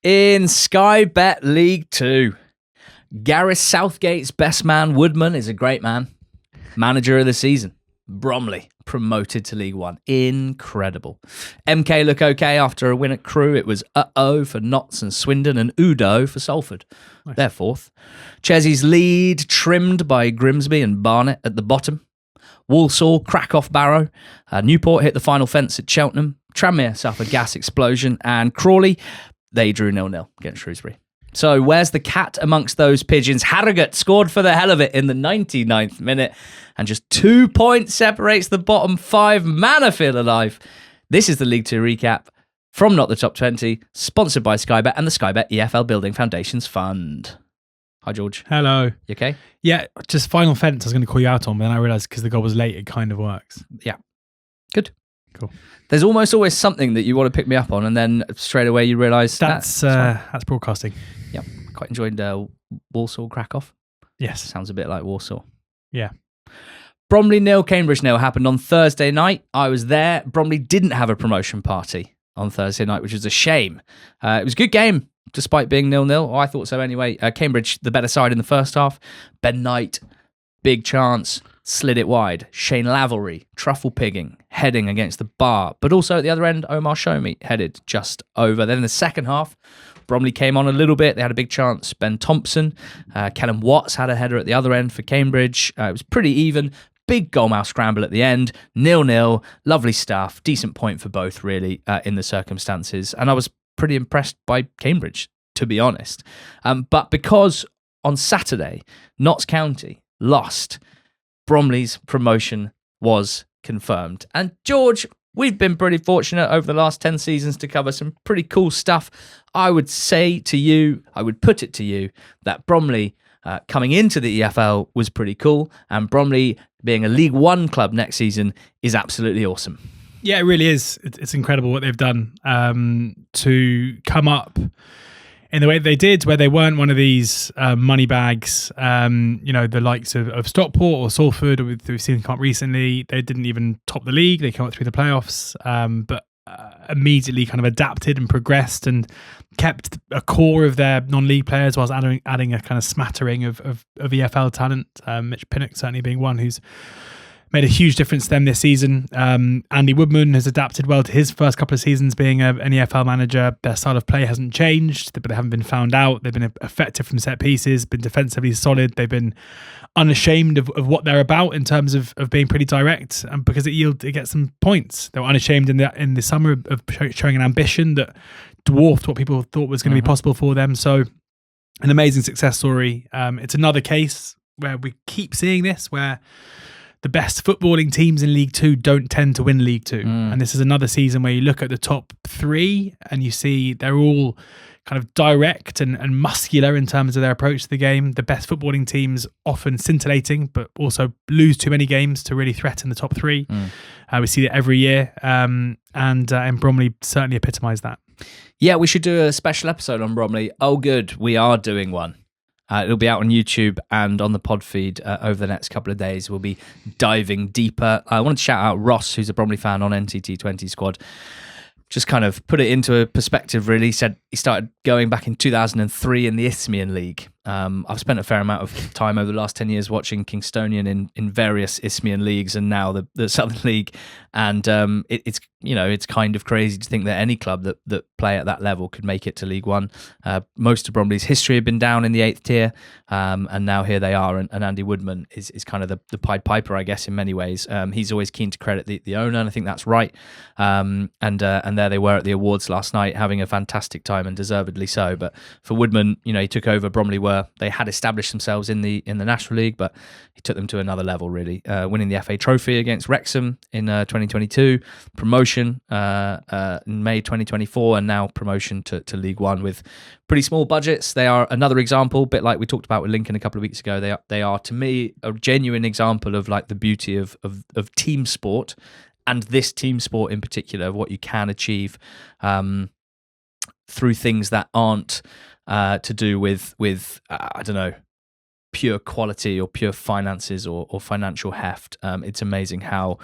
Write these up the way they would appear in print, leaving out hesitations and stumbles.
In Sky Bet League 2, Gareth Southgate's best man, Woodman, is a great man. Manager of the season, Bromley, promoted to League 1. Incredible. MK look okay after a win at Crewe. It was uh-oh for Notts and Swindon and Udo for Salford. Nice. They're fourth. Chesy's lead trimmed by Grimsby and Barnet at the bottom. Walsall crack off Barrow. Newport hit the final fence at Cheltenham. Tranmere suffered gas explosion. And Crawley, they drew 0-0 against Shrewsbury. So where's the cat amongst those pigeons? Harrogate scored for the hell of it in the 99th minute, and just 2 points separates the bottom 5. Man, I feel alive. This is the League 2 recap from Not the Top 20, sponsored by Sky Bet and the Sky Bet EFL Building Foundations Fund. Hi, George. Hello. You okay? Yeah, just final fence I was going to call you out on, but then I realised because the goal was late, it kind of works. Yeah. Good. Cool. There's almost always something that you want to pick me up on, and then straight away you realise that's broadcasting. Yeah, quite enjoyed Walsall crack-off. Yes. Sounds a bit like Warsaw. Yeah. Bromley 0, Cambridge 0 happened on Thursday night. I was there. Bromley didn't have a promotion party on Thursday night, which was a shame. It was a good game, despite being 0-0. I thought so anyway. Cambridge, the better side in the first half. Ben Knight, big chance, slid it wide. Shane Lavery, truffle pigging, heading against the bar. But also at the other end, Omar Shomi headed just over. Then in the second half, Bromley came on a little bit. They had a big chance. Ben Thompson, Callum Watts had a header at the other end for Cambridge. It was pretty even. Big goalmouth scramble at the end. 0-0. Lovely stuff. Decent point for both, really, in the circumstances. And I was pretty impressed by Cambridge, to be honest. But because on Saturday, Notts County lost, Bromley's promotion was confirmed. And George, we've been pretty fortunate over the last 10 seasons to cover some pretty cool stuff. I would say to you, I would put it to you, that Bromley coming into the EFL was pretty cool, and Bromley being a League 1 club next season is absolutely awesome. Yeah, it really is. It's incredible what they've done to come up in the way they did, where they weren't one of these money bags, the likes of Stockport or Salford, we've seen them come up recently. They didn't even top the league. They came up through the playoffs, but immediately kind of adapted and progressed and kept a core of their non-league players whilst adding a kind of smattering of EFL talent. Mitch Pinnock certainly being one who's made a huge difference to them this season. Andy Woodman has adapted well to his first couple of seasons being an EFL manager. Their style of play hasn't changed, but they haven't been found out. They've been effective from set pieces, been defensively solid. They've been unashamed of what they're about in terms of being pretty direct, and because it gets some points. They were unashamed in the summer of showing an ambition that dwarfed what people thought was going to be possible for them. So an amazing success story. It's another case where we keep seeing this, where the best footballing teams in League 2 don't tend to win League 2. And this is another season where you look at the top 3 and you see they're all kind of direct and muscular in terms of their approach to the game. The best footballing teams often scintillating, but also lose too many games to really threaten the top 3. We see it every year. And Bromley certainly epitomised that. Yeah, we should do a special episode on Bromley. Oh, good. We are doing one. It'll be out on YouTube and on the pod feed over the next couple of days. We'll be diving deeper. I wanted to shout out Ross, who's a Bromley fan on NTT20 squad. Just kind of put it into a perspective, really. He said he started going back in 2003 in the Isthmian League. I've spent a fair amount of time over the last 10 years watching Kingstonian in various Isthmian leagues and now the Southern League. And it's kind of crazy to think that any club that play at that level could make it to League 1. Most of Bromley's history had been down in the 8th tier, and now here they are. And Andy Woodman is kind of the Pied Piper, I guess, in many ways. He's always keen to credit the owner, and I think that's right. And there they were at the awards last night, having a fantastic time, and deservedly so. But for Woodman, he took over. Bromley they had established themselves in the National League, but he took them to another level, really, winning the FA Trophy against Wrexham in 2022, promotion in May 2024, and now promotion to League 1 with pretty small budgets. They are another example, a bit like we talked about with Lincoln a couple of weeks ago. They are to me a genuine example of like the beauty of team sport, and this team sport in particular, of what you can achieve through things that aren't to do with I don't know, pure quality or pure finances or financial heft. It's amazing how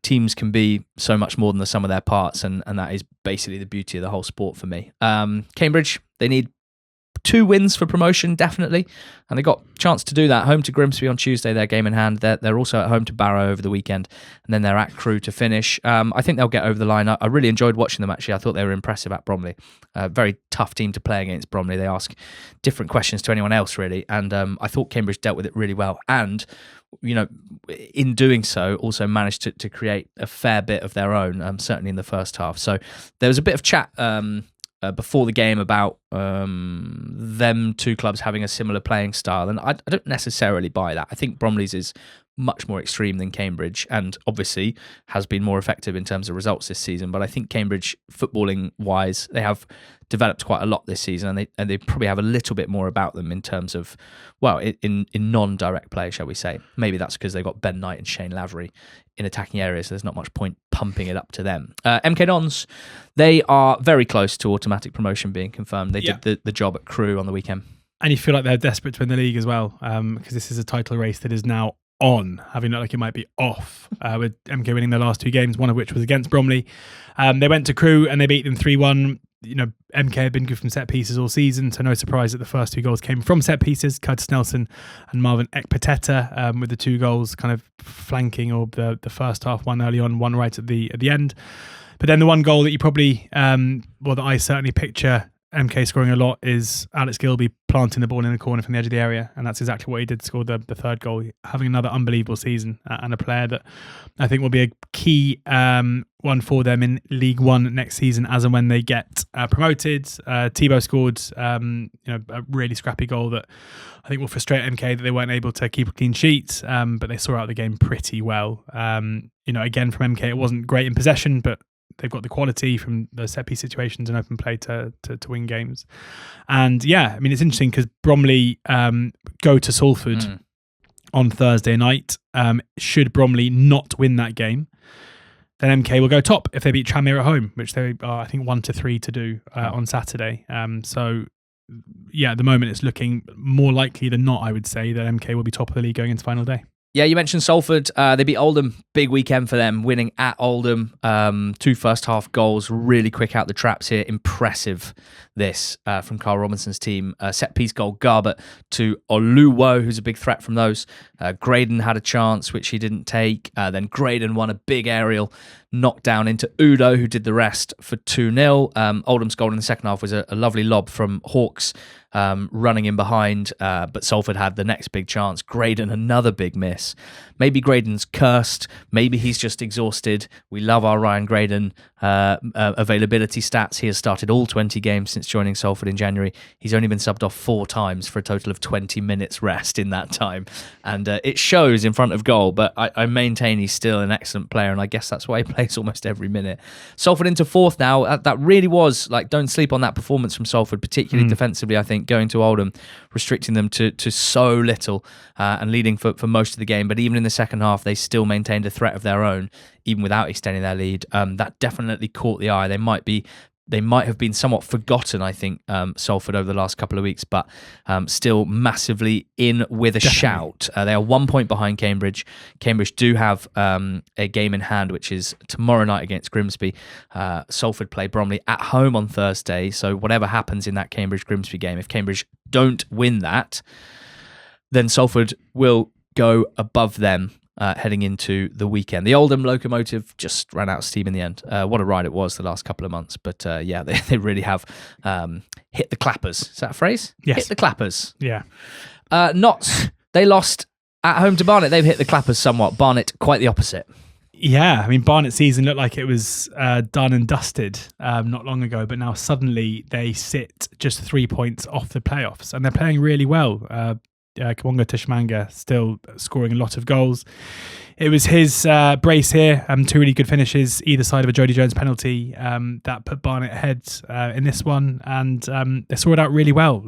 teams can be so much more than the sum of their parts, and that is basically the beauty of the whole sport for me. Cambridge, They need 2 wins for promotion, definitely, and they got a chance to do that. Home to Grimsby on Tuesday, their game in hand. They're also at home to Barrow over the weekend, and then they're at Crewe to finish. I think they'll get over the line. I really enjoyed watching them, actually. I thought they were impressive at Bromley. Very tough team to play against, Bromley. They ask different questions to anyone else, really, and I thought Cambridge dealt with it really well, and in doing so, also managed to create a fair bit of their own, certainly in the first half. So there was a bit of chat before the game about them 2 clubs having a similar playing style, and I don't necessarily buy that. I think Bromley's is much more extreme than Cambridge, and obviously has been more effective in terms of results this season. But I think Cambridge, footballing wise, they have developed quite a lot this season, and they probably have a little bit more about them in terms of, well, in non-direct play, shall we say. Maybe that's because they've got Ben Knight and Shane Lavery in attacking areas, so there's not much point pumping it up to them. MK Dons, they are very close to automatic promotion being confirmed. They did the job at Crewe on the weekend. And you feel like they're desperate to win the league as well, because this is a title race that is now on, having looked like it might be off, with MK winning their last 2 games, one of which was against Bromley. They went to Crewe and they beat them 3-1. MK had been good from set pieces all season, so no surprise that the first 2 goals came from set pieces. Curtis Nelson and Marvin Ekpateta, with the 2 goals kind of flanking, or the first half, one early on, one right at the end. But then the one goal that you probably, that I certainly picture MK scoring a lot, is Alex Gilby planting the ball in the corner from the edge of the area, and that's exactly what he did, score the 3rd goal, having another unbelievable season, and a player that I think will be a key one for them in League One next season, as and when they get promoted. Thibaut scored a really scrappy goal that I think will frustrate MK, that they weren't able to keep a clean sheet, but they saw out the game pretty well. Again, from MK, it wasn't great in possession, but they've got the quality from the set piece situations and open play to win games. And it's interesting because Bromley go to Salford on Thursday night. Should Bromley not win that game, then MK will go top if they beat Tranmere at home, which they are, I think, 1-3 to do on Saturday. At the moment it's looking more likely than not, I would say, that MK will be top of the league going into final day. Yeah, you mentioned Salford. They beat Oldham. Big weekend for them, winning at Oldham. 2 first half goals, really quick out the traps here. Impressive, this from Carl Robinson's team. Set piece goal, Garbett to Oluwo, who's a big threat from those. Graydon had a chance, which he didn't take. Then Graydon won a big aerial knockdown into Udo, who did the rest for 2-0. Oldham's goal in the second half was a lovely lob from Hawks, running in behind, but Salford had the next big chance. Graydon, another big miss. Maybe Graydon's cursed. Maybe he's just exhausted. We love our Ryan Graydon availability stats. He has started all 20 games since joining Salford in January. He's only been subbed off 4 times for a total of 20 minutes rest in that time. And it shows in front of goal, but I maintain he's still an excellent player, and I guess that's why he plays almost every minute. Salford into 4th now. That really was, don't sleep on that performance from Salford, particularly defensively, I think, going to Oldham, restricting them to so little and leading for most of the game. But even in the second half, they still maintained a threat of their own, even without extending their lead. That definitely caught the eye. They might have been somewhat forgotten, I think, Salford, over the last couple of weeks, but still massively in with a shout. They are 1 point behind Cambridge. Cambridge do have a game in hand, which is tomorrow night against Grimsby. Salford play Bromley at home on Thursday, so whatever happens in that Cambridge-Grimsby game, if Cambridge don't win that, then Salford will go above them heading into the weekend. The Oldham locomotive just ran out of steam in the end. What a ride it was the last couple of months. But they really have hit the clappers. Is that a phrase? Yes. Hit the clappers. Yeah. Notts, they lost at home to Barnet. They've hit the clappers somewhat. Barnet, quite the opposite. Yeah, Barnet's season looked like it was done and dusted not long ago, but now suddenly they sit just 3 points off the playoffs, and they're playing really well. Kawonga Tishmanga still scoring a lot of goals. It was his brace here, 2 really good finishes either side of a Jody Jones penalty that put Barnet ahead in this one, and they saw it out really well.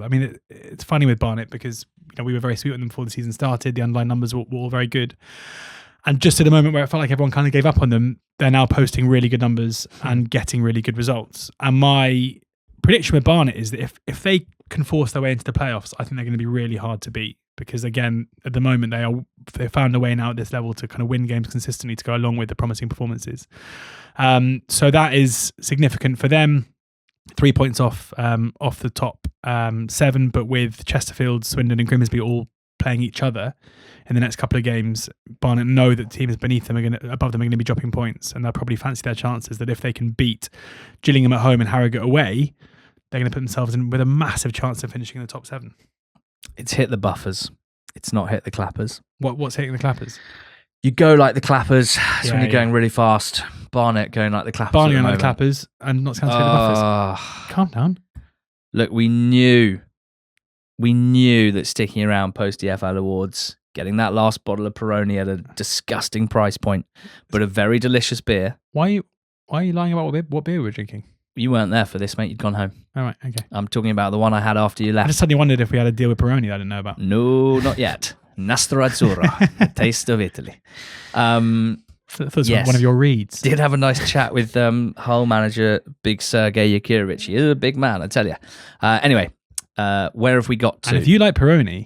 It's funny with Barnet because we were very sweet on them before the season started. The underlying numbers were all very good. And just at the moment where it felt like everyone kind of gave up on them, they're now posting really good numbers and getting really good results. And my prediction with Barnet is that if they can force their way into the playoffs, I think they're going to be really hard to beat. Because again, at the moment they've found a way now at this level to kind of win games consistently to go along with the promising performances. So that is significant for them. 3 points off the top 7, but with Chesterfield, Swindon and Grimsby all playing each other in the next couple of games, Barnet know that teams beneath them above them are going to be dropping points, and they'll probably fancy their chances that if they can beat Gillingham at home and Harrogate away, they're going to put themselves in with a massive chance of finishing in the top 7. It's hit the buffers. It's not hit the clappers. What's hitting the clappers? You go like the clappers. It's when you're going really fast. Barnet going like the clappers. Barnet going like the clappers, and not Notts County the buffers. Calm down. Look, we knew that sticking around post EFL Awards, getting that last bottle of Peroni at a disgusting price point, but a very delicious beer. Why are you lying about what beer we're drinking? You weren't there for this, mate. You'd gone home. All right, okay. I'm talking about the one I had after you left. I just suddenly wondered if we had a deal with Peroni that I didn't know about. No, not yet. Nastro Azzurro, taste of Italy. That's one of your reads. Did have a nice chat with Hull manager, big Sergei Yakirovich. He is a big man, I tell you. Anyway, where have we got to? And if you like Peroni...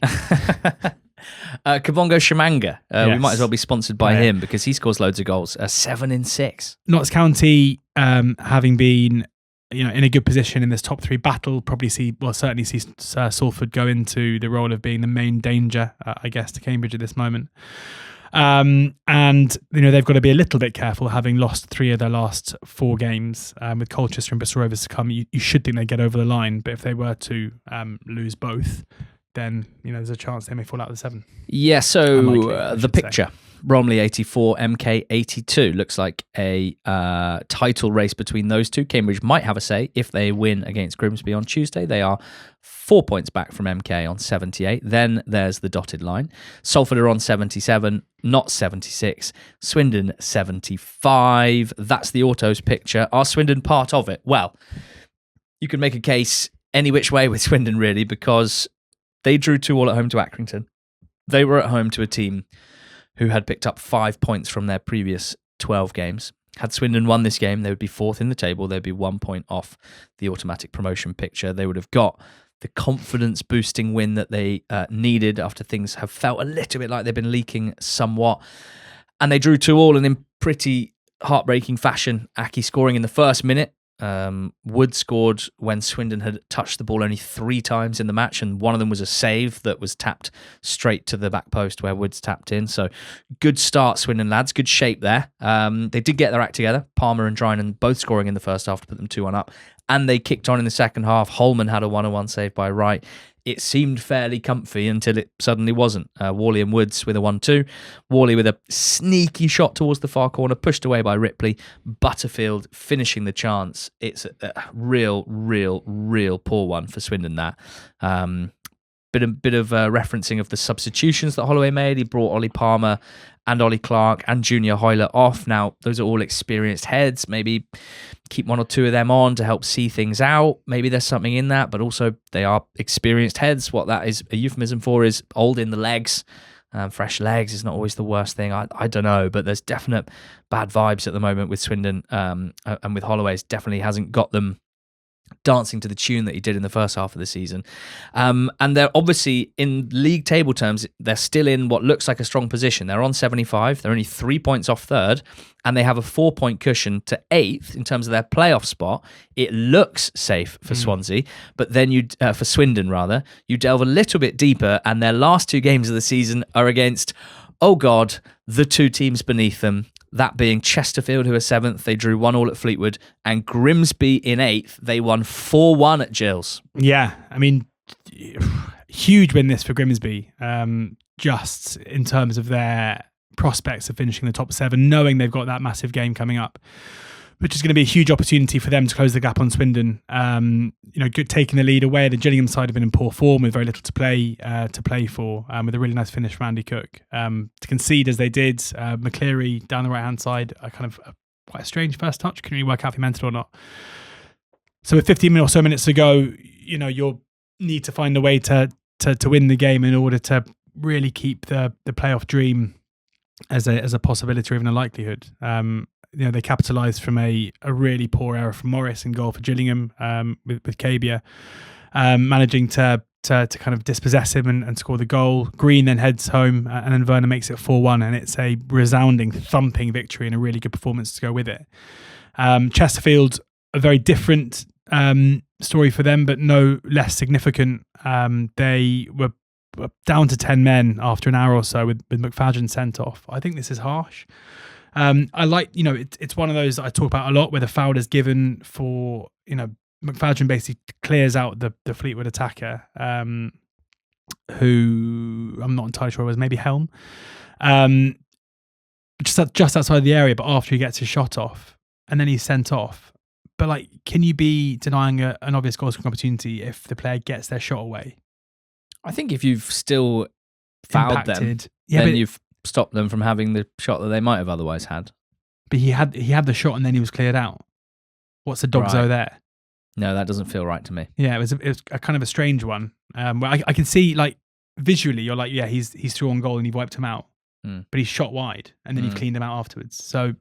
Kabongo Shamanga. Yes. We might as well be sponsored by him because he scores loads of goals. 7 in 6. Notts County, having been in a good position in this top 3 battle, certainly see Salford go into the role of being the main danger, I guess, to Cambridge at this moment. And they've got to be a little bit careful, having lost 3 of their last 4 games with Colchester and Bristol Rovers to come. You should think they get over the line, but if they were to lose both, then there's a chance they may fall out of the 7. Yeah, so the picture. Say. Bromley 84, MK 82. Looks like a title race between those two. Cambridge might have a say if they win against Grimsby on Tuesday. They are 4 points back from MK on 78. Then there's the dotted line. Salford are on 77, not 76. Swindon 75. That's the autos picture. Are Swindon part of it? Well, you can make a case any which way with Swindon, really, because they drew 2-2 at home to Accrington. They were at home to a team who had picked up 5 points from their previous 12 games. Had Swindon won this game, they would be 4th in the table. They'd be 1 point off the automatic promotion picture. They would have got the confidence-boosting win that they needed after things have felt a little bit like they've been leaking somewhat. And they drew 2-2 and in pretty heartbreaking fashion. Aki scoring in the first minute. Wood scored when Swindon had touched the ball only 3 times in the match, and one of them was a save that was tapped straight to the back post where Wood's tapped in. So good start, Swindon lads. Good shape there. They did get their act together. Palmer and Drinan both scoring in the first half to put them 2-1 up, and they kicked on in the second half. Holman had a 1-1 save by Wright. It seemed fairly comfy until it suddenly wasn't. Worley and Woods with a 1-2. Worley with a sneaky shot towards the far corner, pushed away by Ripley. Butterfield finishing the chance. It's a real poor one for Swindon, that. Bit of referencing of the substitutions that Holloway made. He brought Ollie Palmer and Ollie Clark and Junior Hoyler off. Now, those are all experienced heads. Maybe keep 1 or 2 of them on to help see things out. Maybe there's something in that, but also they are experienced heads. What that is a euphemism for is old in the legs. Fresh legs is not always the worst thing. I don't know, but there's definite bad vibes at the moment with Swindon, and with Holloway's definitely hasn't got them dancing to the tune that he did in the first half of the season. And they're obviously, in league table terms, they're still in what looks like a strong position. They're on 75. They're only 3 points off 3rd, and they have a 4-point cushion to 8th in terms of their playoff spot. It looks safe for Swansea, but then for Swindon rather, you delve a little bit deeper, and their last 2 games of the season are against, oh God, the 2 teams beneath them. That being Chesterfield, who are 7th, they drew 1-1 at Fleetwood, and Grimsby in 8th, they won 4-1 at Gills. Yeah, I mean, huge win this for Grimsby, just in terms of their prospects of finishing the top 7, knowing they've got that massive game coming up, which is going to be a huge opportunity for them to close the gap on Swindon. Good taking the lead away. The Gillingham side have been in poor form with very little to play for, with a really nice finish from Andy Cook. To concede as they did, McCleary down the right-hand side, quite a strange first touch. Couldn't really work out if he meant it or not. So with 15 or so minutes to go, you'll need to find a way to win the game in order to really keep the playoff dream as a possibility or even a likelihood. They capitalised from a really poor error from Morris in goal for Gillingham, with Cabia managing to kind of dispossess him and score the goal. Green then heads home, and then Werner makes it 4-1, and it's a resounding, thumping victory and a really good performance to go with it. Chesterfield, a very different story for them, but no less significant. They were down to 10 men after an hour or so with McFadden sent off. I think this is harsh. I like, it's one of those that I talk about a lot where the foul is given for, McFadden basically clears out the Fleetwood attacker, who I'm not entirely sure it was, maybe Helm, just outside the area, but after he gets his shot off and then he's sent off. But like, can you be denying an obvious goal scoring opportunity if the player gets their shot away? I think if you've still fouled them, then you've stopped them from having the shot that they might have otherwise had. But he had the shot and then he was cleared out. What's the dog's O there? No, that doesn't feel right to me. Yeah, it was a kind of a strange one. Where I can see, like, visually, you're like, yeah, he's through on goal and you've wiped him out. But he's shot wide and then you've cleaned him out afterwards. So,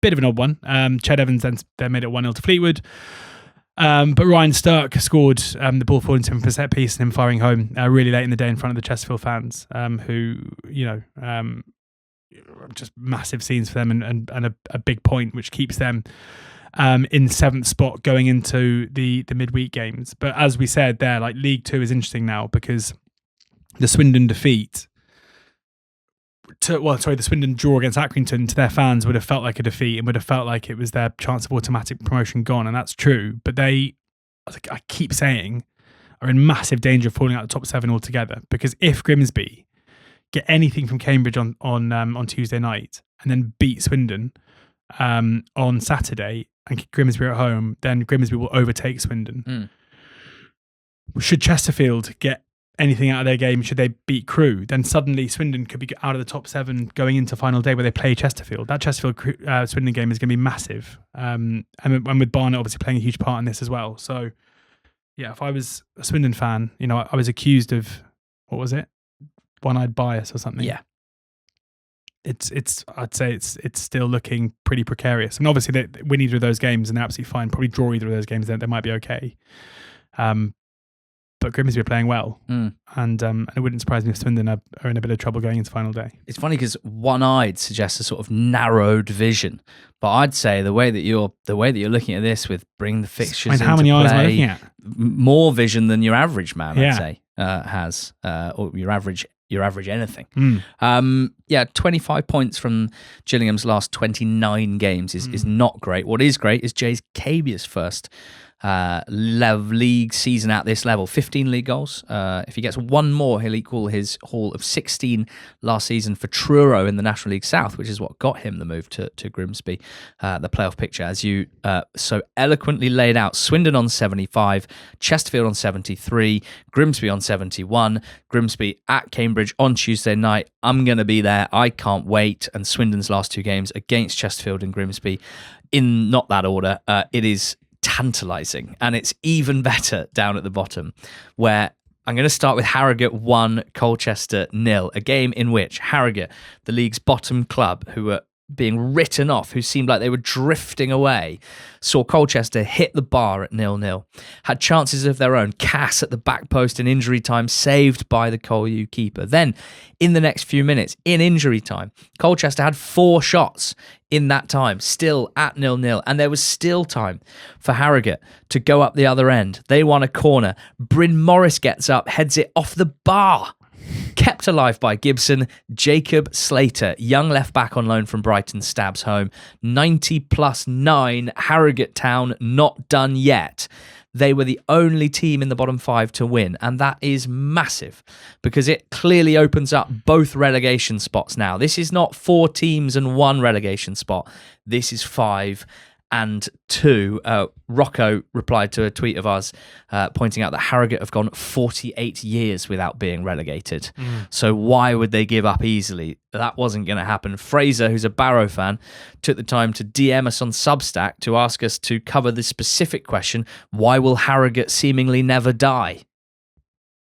bit of an odd one. Ched Evans then made it 1-0 to Fleetwood. But Ryan Stark scored the ball falling to him for set piece and him firing home really late in the day in front of the Chesterfield fans, who, just massive scenes for them and a big point, which keeps them in 7th spot going into the midweek games. But as we said there, like, League Two is interesting now because the Swindon defeat the Swindon draw against Accrington to their fans would have felt like a defeat and would have felt like it was their chance of automatic promotion gone, and that's true. But they, I keep saying, are in massive danger of falling out of the top 7 altogether, because if Grimsby get anything from Cambridge on Tuesday night and then beat Swindon on Saturday and Grimsby are at home, then Grimsby will overtake Swindon. Should Chesterfield get anything out of their game, should they beat Crewe, then suddenly Swindon could be out of the top 7 going into final day where they play Chesterfield. That Chesterfield Swindon game is going to be massive, and with Barnet obviously playing a huge part in this as well. So yeah, if I was a Swindon fan, I was accused of, what was it, one-eyed bias or something. Yeah, I'd say it's still looking pretty precarious. I mean, obviously they win either of those games and they're absolutely fine. Probably draw either of those games, then they might be okay. But Grimsby are playing well, and it wouldn't surprise me if Swindon are in a bit of trouble going into final day. It's funny because one-eyed suggests a sort of narrowed vision, but I'd say the way that you're looking at this with bringing the fixtures into how many play, eyes am I looking at? More vision than your average man, I'd say, has, or your average anything. 25 points from Gillingham's last 29 games is not great. What is great is Jay's Cabia's first league season at this level, 15 league goals. If he gets one more, he'll equal his haul of 16 last season for Truro in the National League South, which is what got him the move to Grimsby. The playoff picture, as you so eloquently laid out: Swindon on 75, Chesterfield on 73, Grimsby on 71, Grimsby at Cambridge on Tuesday night. I'm going to be there. I can't wait. And Swindon's last 2 games against Chesterfield and Grimsby, in not that order, it is tantalising, and it's even better down at the bottom, where I'm going to start with Harrogate 1, Colchester 0, a game in which Harrogate, the league's bottom club, who were being written off, who seemed like they were drifting away, saw Colchester hit the bar at 0-0, had chances of their own, Cass at the back post in injury time, saved by the Colu keeper. Then, in the next few minutes, in injury time, Colchester had 4 shots in that time, still at 0-0, and there was still time for Harrogate to go up the other end. They won a corner. Bryn Morris gets up, heads it off the bar. Kept alive by Gibson, Jacob Slater, young left back on loan from Brighton, stabs home. 90+9, Harrogate Town not done yet. They were the only team in the bottom 5 to win, and that is massive because it clearly opens up both relegation spots now. This is not 4 teams and 1 relegation spot. This is 5 and 2. Rocco replied to a tweet of ours pointing out that Harrogate have gone 48 years without being relegated. So why would they give up easily? That wasn't going to happen. Fraser, who's a Barrow fan, took the time to DM us on Substack to ask us to cover the specific question: why will Harrogate seemingly never die?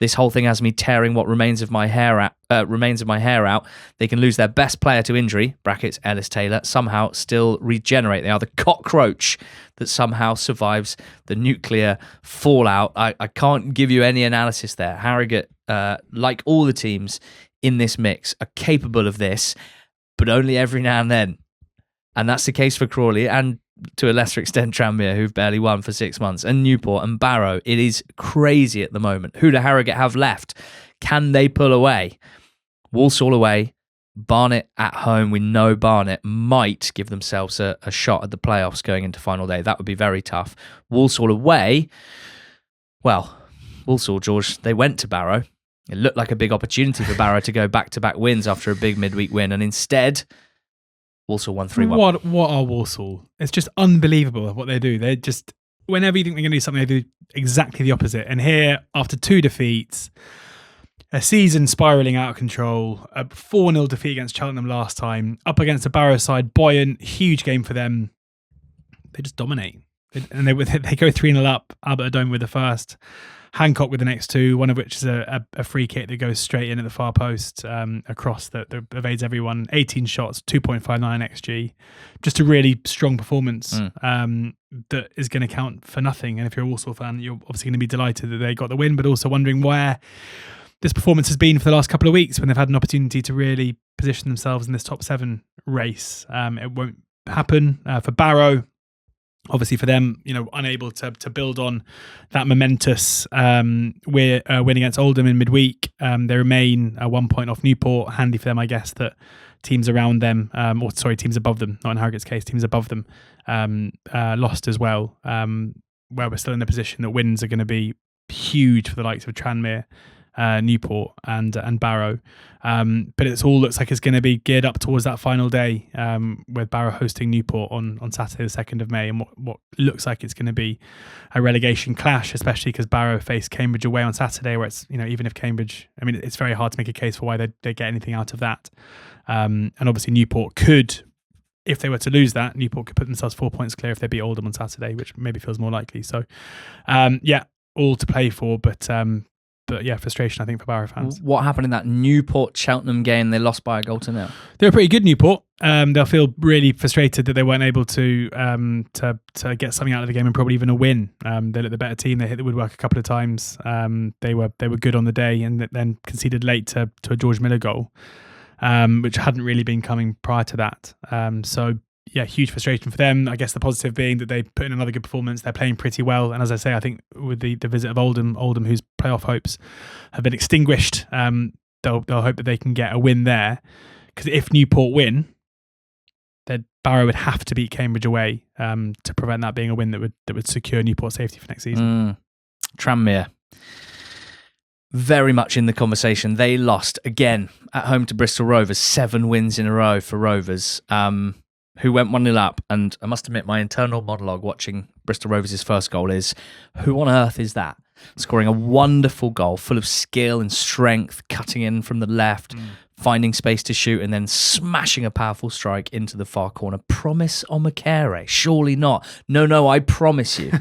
This whole thing has me tearing what remains of my hair out. They can lose their best player to injury, brackets Ellis Taylor, somehow still regenerate. They are the cockroach that somehow survives the nuclear fallout. I can't give you any analysis there. Harrogate, like all the teams in this mix, are capable of this, but only every now and then. And that's the case for Crawley. And to a lesser extent Tranmere, who've barely won for 6 months, and Newport and Barrow. It is crazy at the moment. Who do Harrogate have left? Can they pull away? Walsall away, Barnet at home. We know Barnet might give themselves a shot at the playoffs going into final day. That would be very tough. Walsall away. Well, Walsall, George, they went to Barrow. It looked like a big opportunity for Barrow to go back-to-back wins after a big midweek win, and instead, Walsall won 3-1. What are Walsall? It's just unbelievable what they do. They just, whenever you think they're going to do something, they do exactly the opposite. And here, after 2 defeats, a season spiralling out of control, a 4-0 defeat against Cheltenham last time, up against a Barrow side, buoyant, huge game for them. They just dominate. And they go 3-0 up, Albert Adome with the first, Hancock with the next 2, one of which is a free kick that goes straight in at the far post, across that evades everyone. 18 shots, 2.59 XG. Just a really strong performance that is going to count for nothing. And if you're a Walsall fan, you're obviously going to be delighted that they got the win, but also wondering where this performance has been for the last couple of weeks when they've had an opportunity to really position themselves in this top 7 race. It won't happen for Barrow. Obviously, for them, unable to build on that momentous win against Oldham in midweek. They remain 1 point off Newport. Handy for them, I guess, that teams around them, teams above them, not in Harrogate's case, teams above them, lost as well. Where we're still in the position that wins are going to be huge for the likes of Tranmere, Newport and Barrow. But it all looks like it's going to be geared up towards that final day, with Barrow hosting Newport on Saturday the 2nd of May, and what looks like it's going to be a relegation clash, especially because Barrow face Cambridge away on Saturday, where it's, even if Cambridge, it's very hard to make a case for why they get anything out of that. And obviously Newport could, if they were to lose that, Newport could put themselves 4 points clear if they beat Oldham on Saturday, which maybe feels more likely. So, all to play for, but yeah, frustration, I think, for Barrow fans. What happened in that Newport-Cheltenham game? They lost by a goal to 0. They were pretty good, Newport. They'll feel really frustrated that they weren't able to get something out of the game and probably even a win. They looked the better team. They hit the woodwork a couple of times. They were good on the day, and then conceded late to a George Miller goal, which hadn't really been coming prior to that. So yeah, huge frustration for them. I guess the positive being that they put in another good performance. They're playing pretty well. And as I say, I think with the visit of Oldham, whose playoff hopes have been extinguished, they'll hope that they can get a win there. Because if Newport win, then Barrow would have to beat Cambridge away to prevent that being a win that would secure Newport safety for next season. Tranmere, very much in the conversation. They lost again at home to Bristol Rovers. 7 wins in a row for Rovers. Who went 1-0 up, and I must admit my internal monologue watching Bristol Rovers' first goal is, who on earth is that? Scoring a wonderful goal full of skill and strength, cutting in from the left, finding space to shoot, and then smashing a powerful strike into the far corner. Promise Omakere? Surely not. No, I promise you.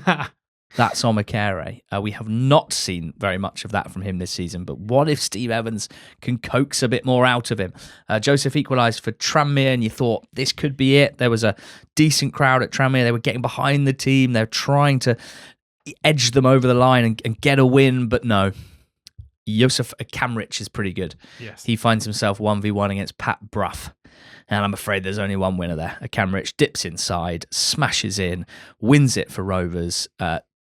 That's Omakere. We have not seen very much of that from him this season, but what if Steve Evans can coax a bit more out of him? Joseph equalised for Tranmere, and you thought this could be it. There was a decent crowd at Tranmere. They were getting behind the team. They're trying to edge them over the line and get a win, but no. Joseph Kamrich is pretty good. Yes. He finds himself 1v1 against Pat Brough. And I'm afraid there's only one winner there. Kamrich dips inside, smashes in, wins it for Rovers.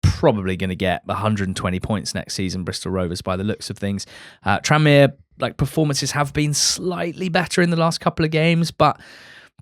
Probably going to get 120 points next season, Bristol Rovers, by the looks of things. Tranmere, performances have been slightly better in the last couple of games, but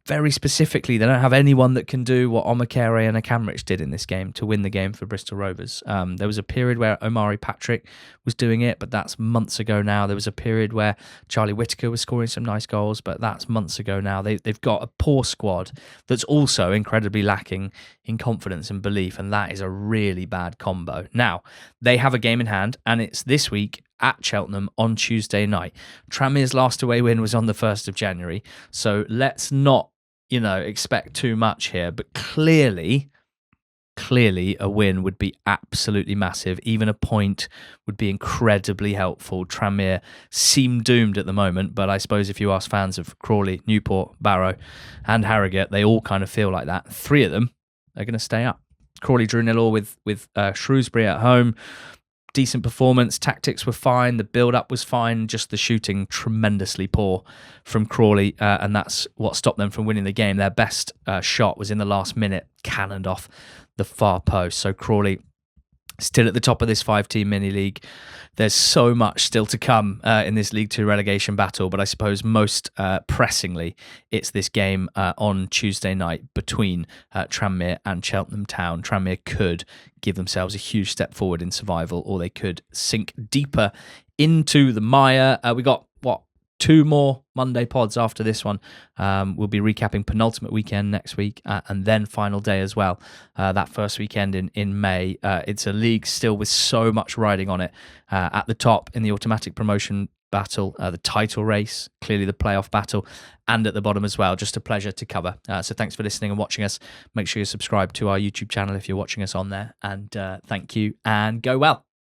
very specifically, they don't have anyone that can do what Omakere and Kamrich did in this game to win the game for Bristol Rovers. There was a period where Omari Patrick was doing it, but that's months ago now. There was a period where Charlie Whittaker was scoring some nice goals, but that's months ago now. They've got a poor squad that's also incredibly lacking in confidence and belief, and that is a really bad combo. Now, they have a game in hand, and it's this week at Cheltenham on Tuesday night. Tranmere's last away win was on the 1st of January, so let's not expect too much here, but clearly a win would be absolutely massive. Even a point would be incredibly helpful. Tranmere seem doomed at the moment, but I suppose if you ask fans of Crawley, Newport, Barrow and Harrogate, they all kind of feel like that. 3 of them are going to stay up. Crawley drew 0-0 with Shrewsbury at home. decent performance. Tactics were fine. The build-up was fine. Just the shooting tremendously poor from Crawley, and that's what stopped them from winning the game. Their best shot was in the last minute, cannoned off the far post. So Crawley still at the top of this 5-team mini-league. There's so much still to come in this League 2 relegation battle, but I suppose most pressingly, it's this game on Tuesday night between Tranmere and Cheltenham Town. Tranmere could give themselves a huge step forward in survival, or they could sink deeper into the mire. We got, 2 more Monday pods after this one. We'll be recapping penultimate weekend next week and then final day as well. That first weekend in May. It's a league still with so much riding on it. At the top in the automatic promotion battle, the title race, clearly the playoff battle, and at the bottom as well. Just a pleasure to cover. So thanks for listening and watching us. Make sure you subscribe to our YouTube channel if you're watching us on there. And thank you and go well.